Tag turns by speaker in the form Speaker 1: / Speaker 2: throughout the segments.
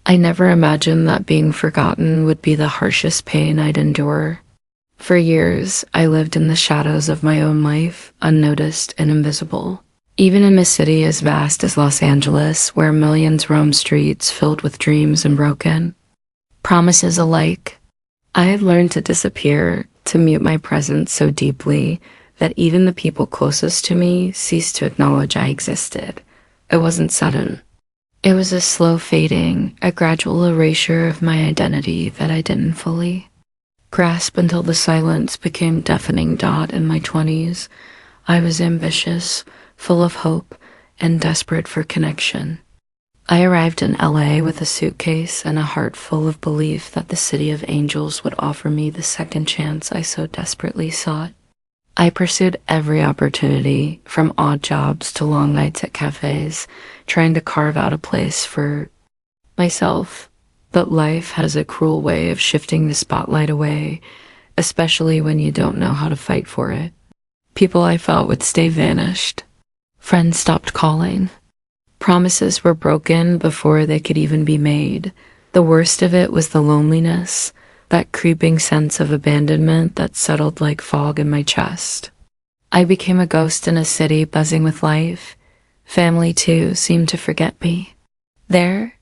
Speaker 1: I never imagined that being forgotten would be the harshest pain I'd endure. For years, I lived in the shadows of my own life, unnoticed and invisible. Even in a city as vast as Los Angeles, where millions roam streets filled with dreams and broken promises alike, I had learned to disappear, to mute my presence so deeply that even the people closest to me ceased to acknowledge I existed. It wasn't sudden. It was a slow fading, a gradual erasure of my identity that I didn't fully grasp until the silence became deafening. In my 20s, I was ambitious, full of hope, and desperate for connection. I arrived in LA with a suitcase and a heart full of belief that the city of angels would offer me the second chance I so desperately sought. I pursued every opportunity, from odd jobs to long nights at cafes, trying to carve out a place for myself. But life has a cruel way of shifting the spotlight away, especially when you don't know how to fight for it. People I felt would stay vanished. Friends stopped calling. Promises were broken before they could even be made. The worst of it was the loneliness, that creeping sense of abandonment that settled like fog in my chest. I became a ghost in a city buzzing with life. Family, too, seemed to forget me. Their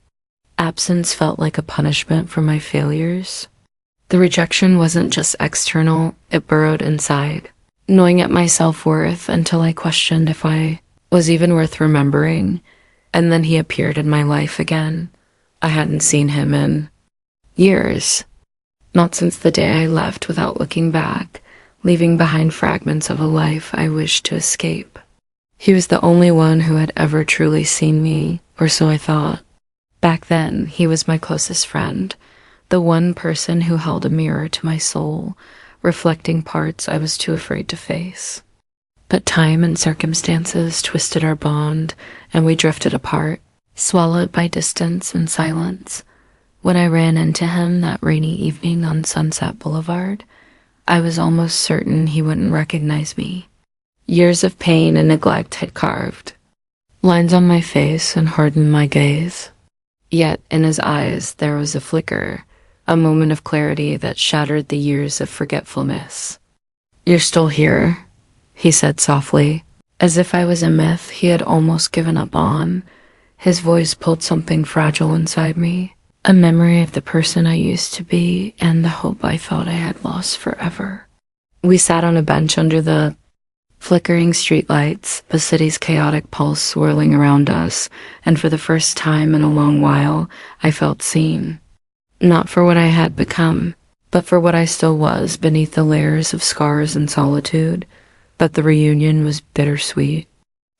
Speaker 1: absence felt like a punishment for my failures. The rejection wasn't just external, it burrowed inside, gnawing at my self-worth until I questioned if I was even worth remembering. And then he appeared in my life again. I hadn't seen him in years. Not since the day I left without looking back, leaving behind fragments of a life I wished to escape. He was the only one who had ever truly seen me, or so I thought. Back then, he was my closest friend, the one person who held a mirror to my soul, reflecting parts I was too afraid to face. But time and circumstances twisted our bond, and we drifted apart, swallowed by distance and silence. When I ran into him that rainy evening on Sunset Boulevard, I was almost certain he wouldn't recognize me. Years of pain and neglect had carved lines on my face and hardened my gaze. Yet in his eyes there was a flicker, a moment of clarity that shattered the years of forgetfulness. "You're still here," he said softly, as if I was a myth he had almost given up on. His voice pulled something fragile inside me. A memory of the person I used to be and the hope I thought I had lost forever. We sat on a bench under the flickering streetlights, the city's chaotic pulse swirling around us, and for the first time in a long while, I felt seen. Not for what I had become, but for what I still was beneath the layers of scars and solitude. But the reunion was bittersweet.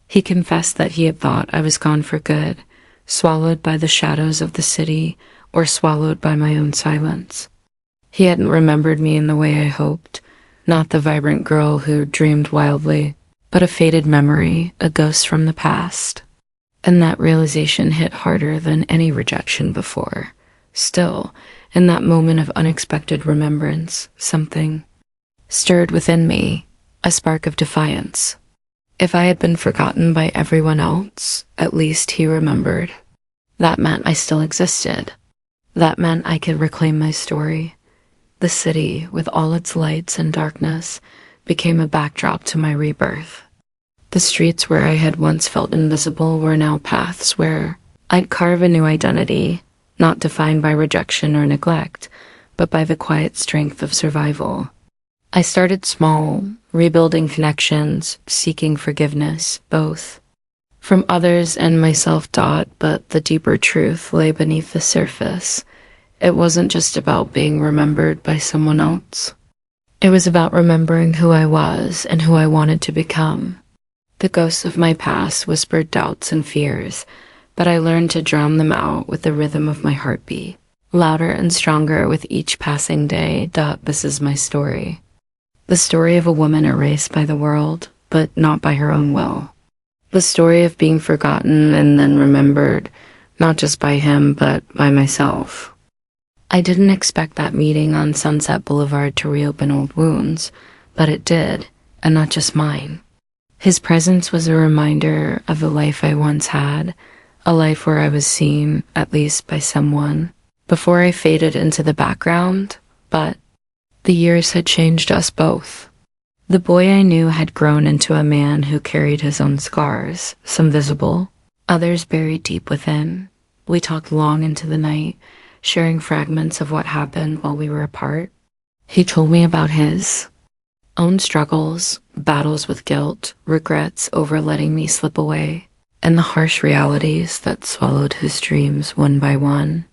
Speaker 1: He confessed that he had thought I was gone for good, swallowed by the shadows of the city, or swallowed by my own silence. He hadn't remembered me in the way I hoped, not the vibrant girl who dreamed wildly, but a faded memory, a ghost from the past. And that realization hit harder than any rejection before. Still, in that moment of unexpected remembrance, something stirred within me, a spark of defiance. If I had been forgotten by everyone else, at least he remembered. That meant I still existed. That meant I could reclaim my story. The city, with all its lights and darkness, became a backdrop to my rebirth. The streets where I had once felt invisible were now paths where I'd carve a new identity, not defined by rejection or neglect, but by the quiet strength of survival. I started small, rebuilding connections, seeking forgiveness, both from others and myself. But the deeper truth lay beneath the surface. It wasn't just about being remembered by someone else. It was about remembering who I was and who I wanted to become. The ghosts of my past whispered doubts and fears, but I learned to drown them out with the rhythm of my heartbeat, louder and stronger with each passing day. This is my story. The story of a woman erased by the world, but not by her own will. The story of being forgotten and then remembered, not just by him, but by myself. I didn't expect that meeting on Sunset Boulevard to reopen old wounds, but it did, and not just mine. His presence was a reminder of the life I once had, a life where I was seen, at least by someone, before I faded into the background. But the years had changed us both. The boy I knew had grown into a man who carried his own scars, some visible, others buried deep within. We talked long into the night, sharing fragments of what happened while we were apart. He told me about his own struggles, battles with guilt, regrets over letting me slip away, and the harsh realities that swallowed his dreams one by one.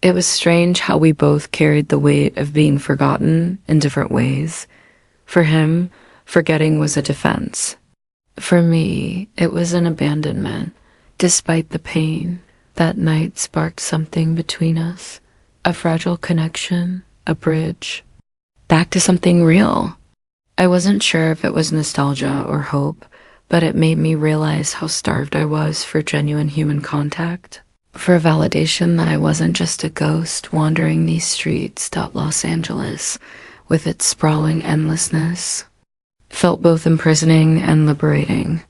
Speaker 1: It was strange how we both carried the weight of being forgotten in different ways. For him, forgetting was a defense. For me, it was an abandonment. Despite the pain, that night sparked something between us. A fragile connection, a bridge, back to something real. I wasn't sure if it was nostalgia or hope, but it made me realize how starved I was for genuine human contact, for validation that I wasn't just a ghost wandering these streets. Los Angeles, with its sprawling endlessness, felt both imprisoning and liberating.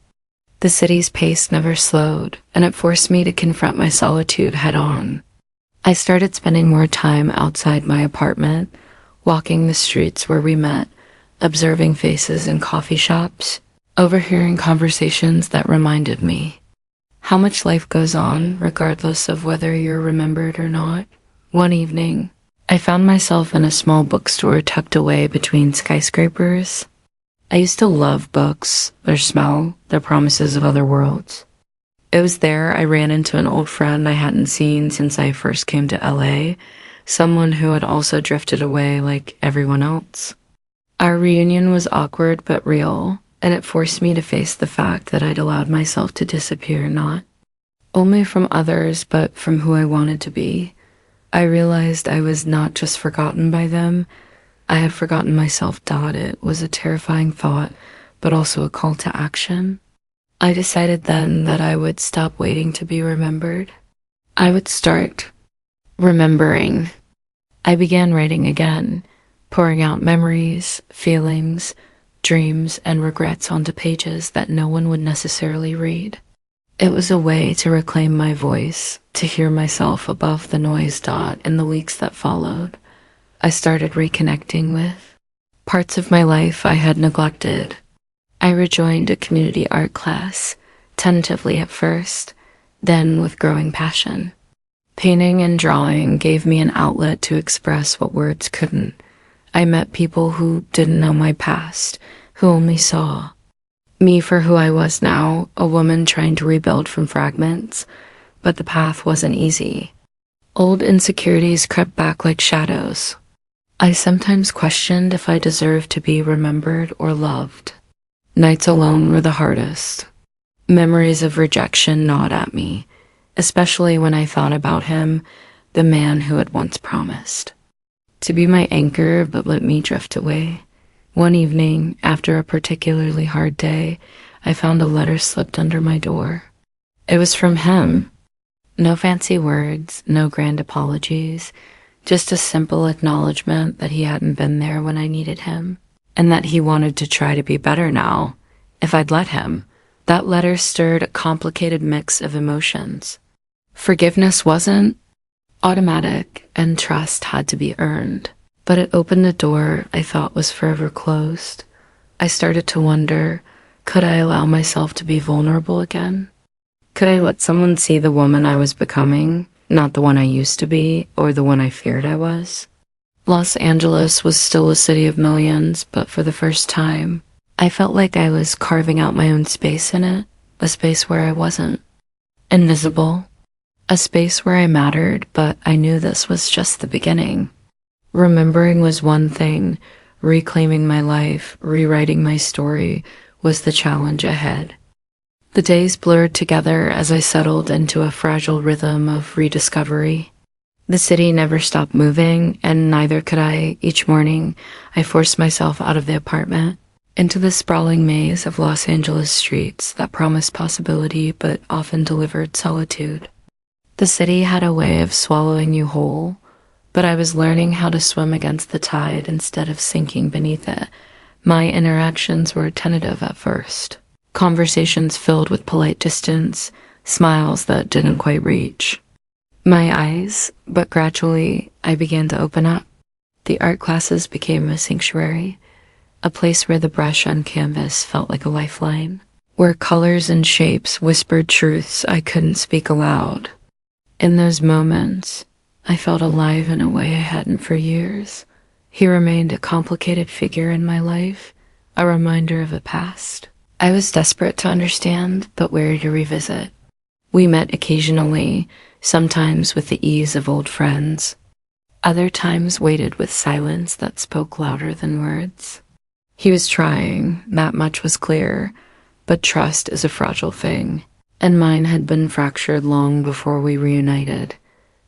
Speaker 1: The city's pace never slowed, and it forced me to confront my solitude head-on. I started spending more time outside my apartment, walking the streets where we met, observing faces in coffee shops, overhearing conversations that reminded me how much life goes on regardless of whether you're remembered or not. One evening, I found myself in a small bookstore tucked away between skyscrapers. I used to love books, their smell, their promises of other worlds. It was there I ran into an old friend I hadn't seen since I first came to LA, someone who had also drifted away like everyone else. Our reunion was awkward but real, and it forced me to face the fact that I'd allowed myself to disappear, not only from others, but from who I wanted to be. I realized I was not just forgotten by them, I had forgotten myself. It was a terrifying thought, but also a call to action. I decided then that I would stop waiting to be remembered. I would start remembering. I began writing again, pouring out memories, feelings, dreams, and regrets onto pages that no one would necessarily read. It was a way to reclaim my voice, to hear myself above the noise. In the weeks that followed, I started reconnecting with parts of my life I had neglected. I rejoined a community art class, tentatively at first, then with growing passion. Painting and drawing gave me an outlet to express what words couldn't. I met people who didn't know my past, who only saw me for who I was now, a woman trying to rebuild from fragments, but the path wasn't easy. Old insecurities crept back like shadows. I sometimes questioned if I deserved to be remembered or loved. Nights alone were the hardest. Memories of rejection gnawed at me, especially when I thought about him, the man who had once promised to be my anchor but let me drift away. One evening, after a particularly hard day, I found a letter slipped under my door. It was from him. No fancy words, no grand apologies, just a simple acknowledgement that he hadn't been there when I needed him, and that he wanted to try to be better now, if I'd let him. That letter stirred a complicated mix of emotions. Forgiveness wasn't automatic, and trust had to be earned. But it opened a door I thought was forever closed. I started to wonder, could I allow myself to be vulnerable again? Could I let someone see the woman I was becoming, not the one I used to be, or the one I feared I was? Los Angeles was still a city of millions, but for the first time, I felt like I was carving out my own space in it, a space where I wasn't invisible, a space where I mattered, but I knew this was just the beginning. Remembering was one thing, reclaiming my life, rewriting my story was the challenge ahead. The days blurred together as I settled into a fragile rhythm of rediscovery. The city never stopped moving, and neither could I. Each morning, I forced myself out of the apartment, into the sprawling maze of Los Angeles streets that promised possibility but often delivered solitude. The city had a way of swallowing you whole, but I was learning how to swim against the tide instead of sinking beneath it. My interactions were tentative at first. Conversations filled with polite distance, smiles that didn't quite reach my eyes, but gradually I began to open up. The art classes became a sanctuary, a place where the brush on canvas felt like a lifeline, where colors and shapes whispered truths I couldn't speak aloud. In those moments, I felt alive in a way I hadn't for years. He remained a complicated figure in my life, a reminder of the past I was desperate to understand, but wary to revisit. We met occasionally, sometimes with the ease of old friends. Other times waited with silence that spoke louder than words. He was trying, that much was clear, but trust is a fragile thing, and mine had been fractured long before we reunited.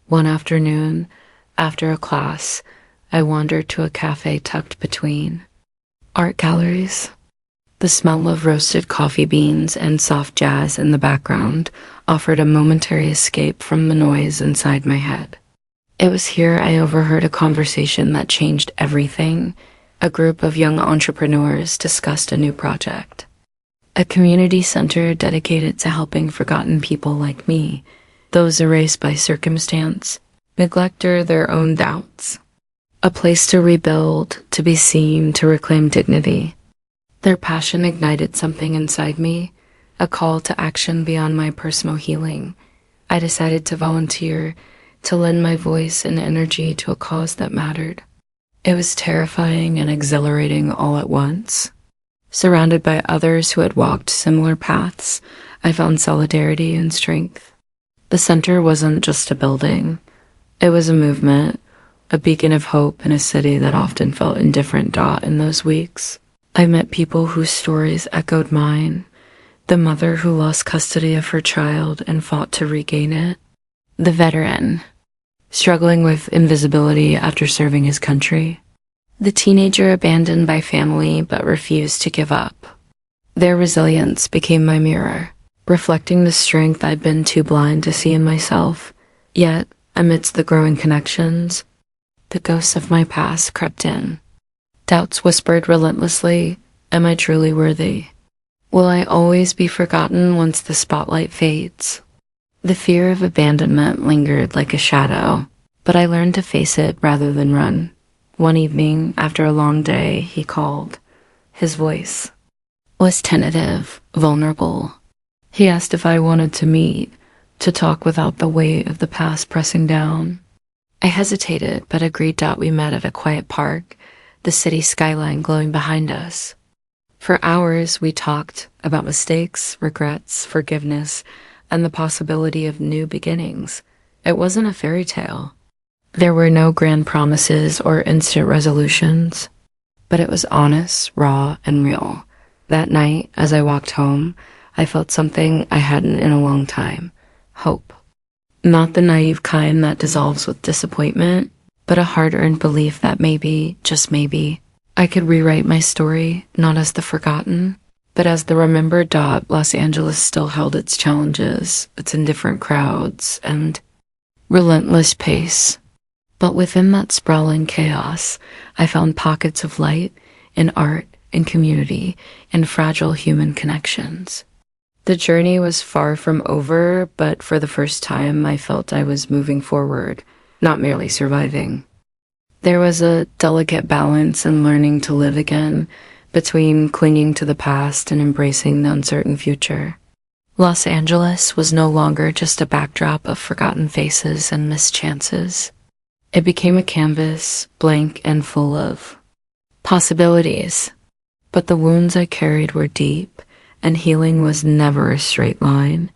Speaker 1: One afternoon, after a class, I wandered to a cafe tucked between art galleries. The smell of roasted coffee beans and soft jazz in the background offered a momentary escape from the noise inside my head. It was here I overheard a conversation that changed everything. A group of young entrepreneurs discussed a new project. A community center dedicated to helping forgotten people like me, those erased by circumstance, neglect or their own doubts. A place to rebuild, to be seen, to reclaim dignity. Their passion ignited something inside me, a call to action beyond my personal healing. I decided to volunteer, to lend my voice and energy to a cause that mattered. It was terrifying and exhilarating all at once. Surrounded by others who had walked similar paths, I found solidarity and strength. The center wasn't just a building. It was a movement, a beacon of hope in a city that often felt indifferent. In those weeks, I met people whose stories echoed mine. The mother who lost custody of her child and fought to regain it. The veteran, struggling with invisibility after serving his country. The teenager abandoned by family but refused to give up. Their resilience became my mirror, reflecting the strength I'd been too blind to see in myself. Yet, amidst the growing connections, the ghosts of my past crept in. Doubts whispered relentlessly, am I truly worthy? Will I always be forgotten once the spotlight fades? The fear of abandonment lingered like a shadow, but I learned to face it rather than run. One evening, after a long day, he called. His voice was tentative, vulnerable. He asked if I wanted to meet, to talk without the weight of the past pressing down. I hesitated, but agreed. We met at a quiet park, the city skyline glowing behind us. For hours, we talked about mistakes, regrets, forgiveness, and the possibility of new beginnings. It wasn't a fairy tale. There were no grand promises or instant resolutions, but it was honest, raw, and real. That night, as I walked home, I felt something I hadn't in a long time. Hope. Not the naive kind that dissolves with disappointment, but a hard-earned belief that maybe, just maybe, I could rewrite my story, not as the forgotten, but as the remembered. Los Angeles still held its challenges, its indifferent crowds, and relentless pace. But within that sprawling chaos, I found pockets of light in art, in community, and fragile human connections. The journey was far from over, but for the first time I felt I was moving forward, not merely surviving. There was a delicate balance in learning to live again, between clinging to the past and embracing the uncertain future. Los Angeles was no longer just a backdrop of forgotten faces and missed chances. It became a canvas, blank and full of possibilities. But the wounds I carried were deep, and healing was never a straight line.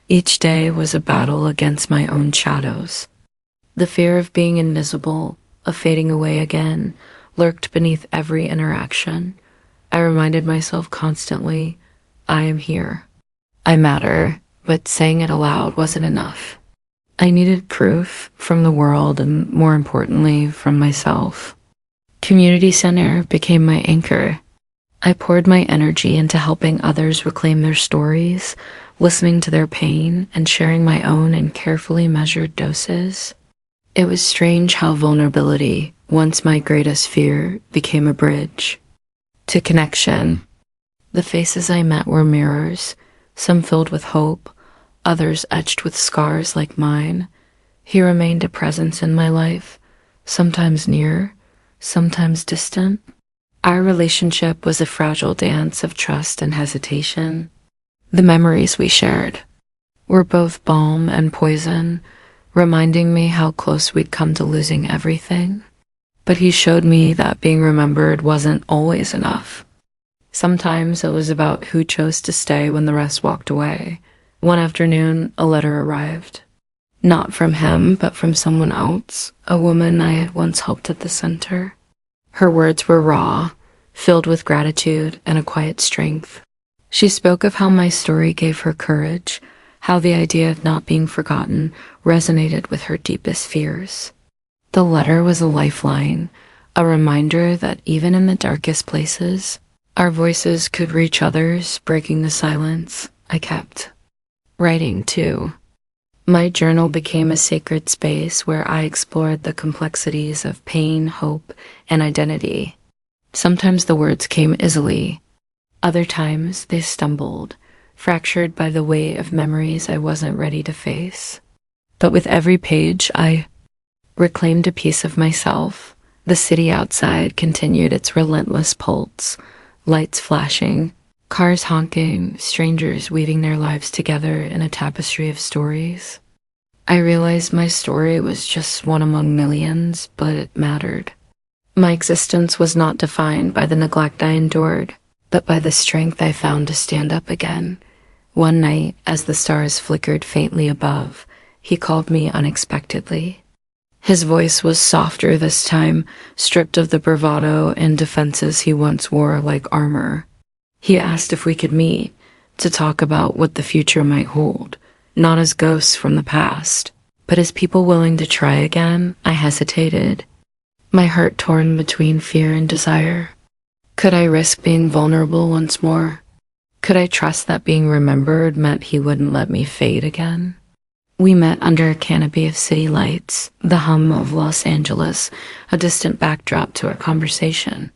Speaker 1: Each day was a battle against my own shadows. The fear of being invisible, of fading away again, lurked beneath every interaction. I reminded myself constantly, I am here. I matter, but saying it aloud wasn't enough. I needed proof from the world and, more importantly, from myself. Community center became my anchor. I poured my energy into helping others reclaim their stories, listening to their pain, and sharing my own in carefully measured doses. It was strange how vulnerability, once my greatest fear, became a bridge to connection. The faces I met were mirrors, some filled with hope, others etched with scars like mine. He remained a presence in my life, sometimes near, sometimes distant. Our relationship was a fragile dance of trust and hesitation. The memories we shared were both balm and poison, reminding me how close we'd come to losing everything. But he showed me that being remembered wasn't always enough. Sometimes it was about who chose to stay when the rest walked away. One afternoon, a letter arrived. Not from him, but from someone else, a woman I had once helped at the center. Her words were raw, filled with gratitude and a quiet strength. She spoke of how my story gave her courage, how the idea of not being forgotten resonated with her deepest fears. The letter was a lifeline, a reminder that even in the darkest places, our voices could reach others, breaking the silence. I kept writing, too. My journal became a sacred space where I explored the complexities of pain, hope, and identity. Sometimes the words came easily. Other times they stumbled, fractured by the weight of memories I wasn't ready to face. But with every page, I reclaimed a piece of myself. The city outside continued its relentless pulse, lights flashing, cars honking, strangers weaving their lives together in a tapestry of stories. I realized my story was just one among millions, but it mattered. My existence was not defined by the neglect I endured, but by the strength I found to stand up again. One night, as the stars flickered faintly above, he called me unexpectedly. His voice was softer this time, stripped of the bravado and defenses he once wore like armor. He asked if we could meet, to talk about what the future might hold, not as ghosts from the past, but as people willing to try again. I hesitated, my heart torn between fear and desire. Could I risk being vulnerable once more? Could I trust that being remembered meant he wouldn't let me fade again? We met under a canopy of city lights, the hum of Los Angeles, a distant backdrop to our conversation.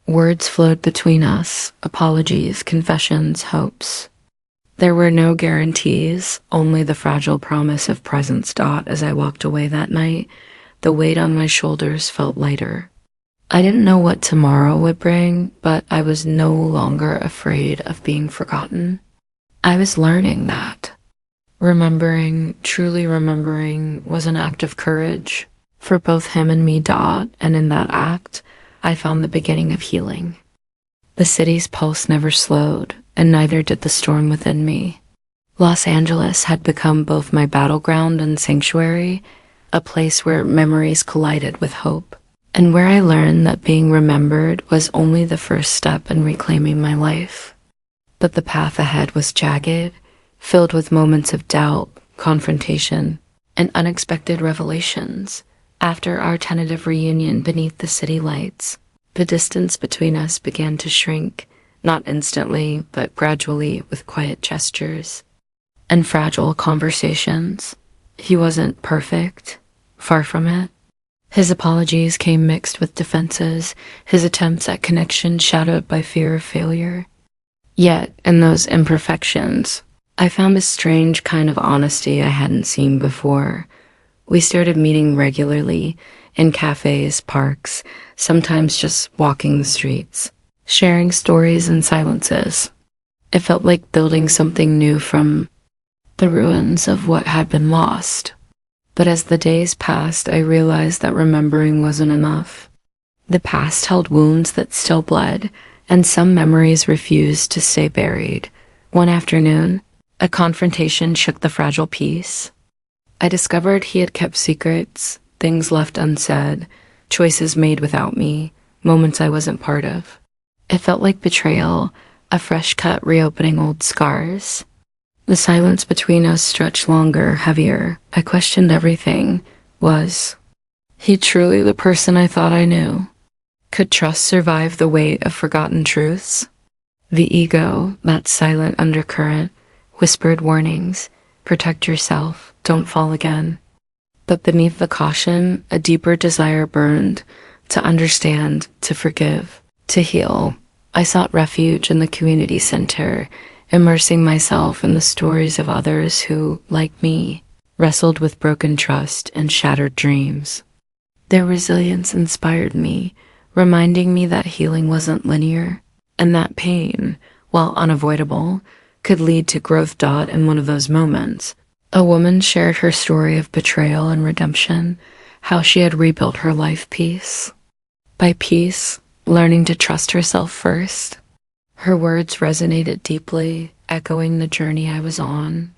Speaker 1: Words flowed between us, apologies, confessions, hopes. There were no guarantees, only the fragile promise of presence. As I walked away that night, the weight on my shoulders felt lighter. I didn't know what tomorrow would bring, but I was no longer afraid of being forgotten. I was learning that remembering, truly remembering, was an act of courage for both him and me. And in that act, I found the beginning of healing. The city's pulse never slowed, and neither did the storm within me. Los Angeles had become both my battleground and sanctuary, a place where memories collided with hope, and where I learned that being remembered was only the first step in reclaiming my life. But the path ahead was jagged, filled with moments of doubt, confrontation, and unexpected revelations. After our tentative reunion beneath the city lights, the distance between us began to shrink, not instantly, but gradually, with quiet gestures and fragile conversations. He wasn't perfect, far from it. His apologies came mixed with defenses, his attempts at connection shadowed by fear of failure. Yet, in those imperfections, I found a strange kind of honesty I hadn't seen before. We started meeting regularly, in cafes, parks, sometimes just walking the streets, sharing stories and silences. It felt like building something new from the ruins of what had been lost. But as the days passed, I realized that remembering wasn't enough. The past held wounds that still bled, and some memories refused to stay buried. One afternoon, a confrontation shook the fragile peace. I discovered he had kept secrets, things left unsaid, choices made without me, moments I wasn't part of. It felt like betrayal, a fresh cut reopening old scars. The silence between us stretched longer, heavier. I questioned everything. Was he truly the person I thought I knew? Could trust survive the weight of forgotten truths? The ego, that silent undercurrent, whispered warnings. Protect yourself, don't fall again. But beneath the caution, a deeper desire burned, to understand, to forgive, to heal. I sought refuge in the community center, immersing myself in the stories of others who, like me, wrestled with broken trust and shattered dreams. Their resilience inspired me, reminding me that healing wasn't linear, and that pain, while unavoidable, could lead to growth. In one of those moments, a woman shared her story of betrayal and redemption, how she had rebuilt her life piece by piece, learning to trust herself first. Her words resonated deeply, echoing the journey I was on.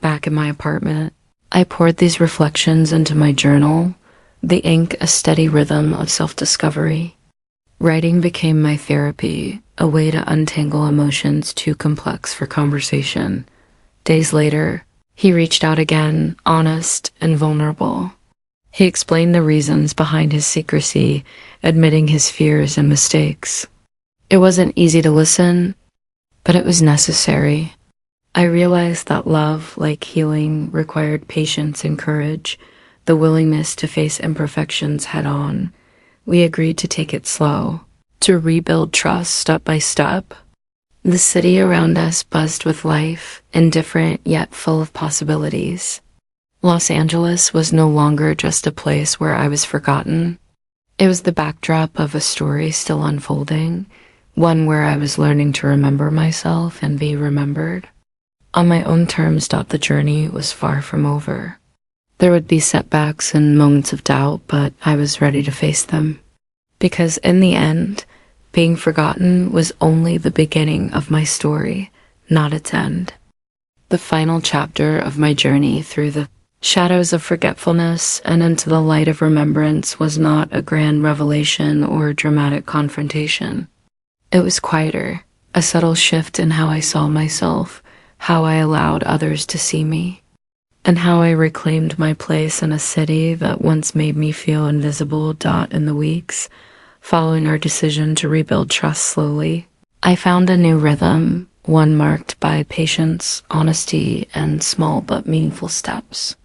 Speaker 1: Back in my apartment, I poured these reflections into my journal, the ink a steady rhythm of self-discovery. Writing became my therapy, a way to untangle emotions too complex for conversation. Days later, he reached out again, honest and vulnerable. He explained the reasons behind his secrecy, admitting his fears and mistakes. It wasn't easy to listen, but it was necessary. I realized that love, like healing, required patience and courage, the willingness to face imperfections head on. We agreed to take it slow, to rebuild trust step by step. The city around us buzzed with life, indifferent yet full of possibilities. Los Angeles was no longer just a place where I was forgotten. It was the backdrop of a story still unfolding, one where I was learning to remember myself and be remembered. On my own terms. The journey was far from over. There would be setbacks and moments of doubt, but I was ready to face them. Because in the end, being forgotten was only the beginning of my story, not its end. The final chapter of my journey through the shadows of forgetfulness and into the light of remembrance was not a grand revelation or dramatic confrontation. It was quieter, a subtle shift in how I saw myself, how I allowed others to see me, and how I reclaimed my place in a city that once made me feel invisible. In the weeks following our decision to rebuild trust slowly, I found a new rhythm, one marked by patience, honesty, and small but meaningful steps.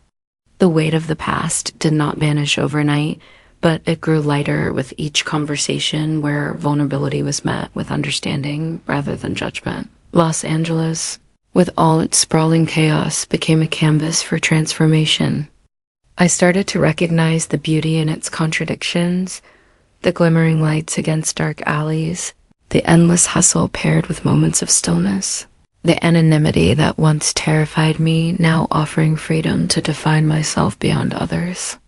Speaker 1: The weight of the past did not vanish overnight, but it grew lighter with each conversation where vulnerability was met with understanding rather than judgment. Los Angeles, with all its sprawling chaos, became a canvas for transformation. I started to recognize the beauty in its contradictions, the glimmering lights against dark alleys, the endless hustle paired with moments of stillness. The anonymity that once terrified me now offering freedom to define myself beyond others.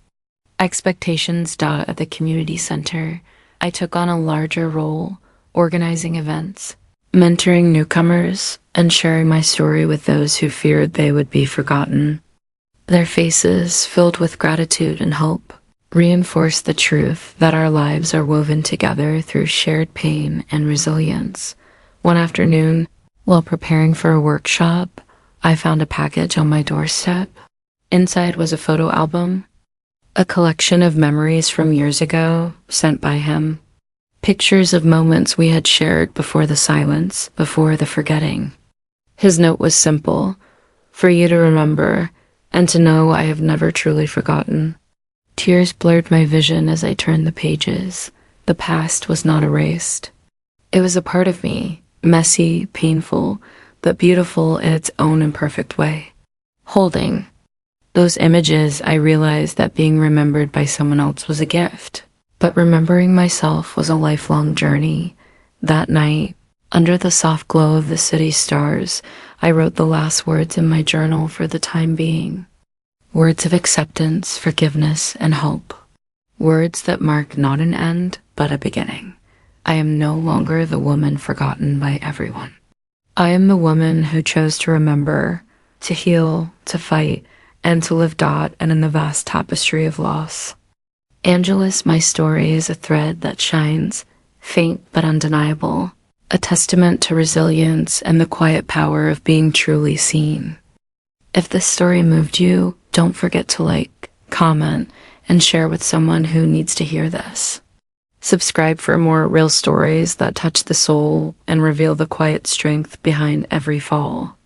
Speaker 1: Expectations. At the community center, I took on a larger role, organizing events, mentoring newcomers, and sharing my story with those who feared they would be forgotten. Their faces, filled with gratitude and hope, reinforced the truth that our lives are woven together through shared pain and resilience. One afternoon, while preparing for a workshop, I found a package on my doorstep. Inside was a photo album, a collection of memories from years ago sent by him. Pictures of moments we had shared before the silence, before the forgetting. His note was simple: for you to remember, and to know I have never truly forgotten. Tears blurred my vision as I turned the pages. The past was not erased. It was a part of me, messy, painful, but beautiful in its own imperfect way. Holding those images, I realized that being remembered by someone else was a gift, but remembering myself was a lifelong journey. That night, under the soft glow of the city's stars, I wrote the last words in my journal for the time being. Words of acceptance, forgiveness, and hope. Words that mark not an end, but a beginning. I am no longer the woman forgotten by everyone. I am the woman who chose to remember, to heal, to fight, and to live. And in the vast tapestry of loss. Angeles, my story, is a thread that shines, faint but undeniable, a testament to resilience and the quiet power of being truly seen. If this story moved you, don't forget to like, comment, and share with someone who needs to hear this. Subscribe for more real stories that touch the soul and reveal the quiet strength behind every fall.